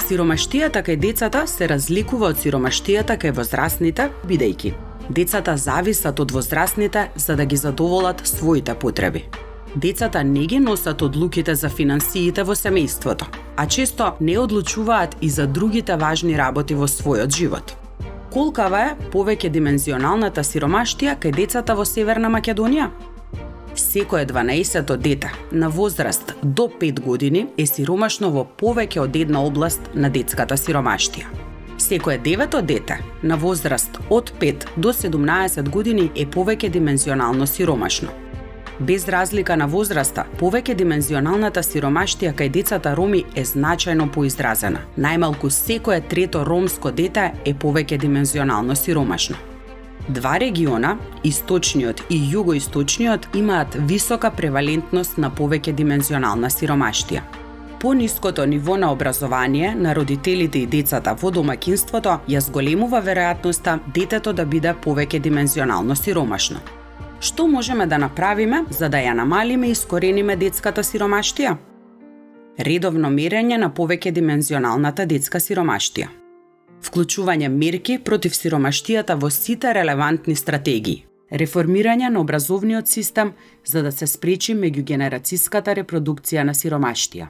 Сиромаштијата кај децата се разликува од сиромаштијата кај возрастните, бидејќи децата зависат од возрастните за да ги задоволат своите потреби. Децата не ги носат одлуките за финансиите во семејството, а често не одлучуваат и за другите важни работи во својот живот. Колкава е повеќе димензионалната сиромаштија кај децата во Северна Македонија? Секое 12-то дете на возраст до 5 години е сиромашно во повеќе од една област на детската сиромаштија. Секое 9-то дете на возраст од 5 до 17 години е повеќе димензионално сиромашно. Без разлика на возраста, повеќе димензионалната сиромаштија кај децата роми е значајно поизразена. Најмалку секое трето ромско дете е повеќе димензионално сиромашно. Два региона, источниот и југоисточниот, имаат висока превалентност на повеќе димензионална сиромаштија. Пониското ниво на образование на родителите и децата во домаќинството ја зголемува веројатноста детето да биде повеќе димензионално сиромашно. Што можеме да направиме за да ја намалиме и искорениме детската сиромаштија? Редовно мерење на повеќе димензионалната детска сиромаштија. Вклучување мерки против сиромаштијата во сите релевантни стратегии. Реформирање на образовниот систем за да се спречи меѓугенерацијската репродукција на сиромаштија.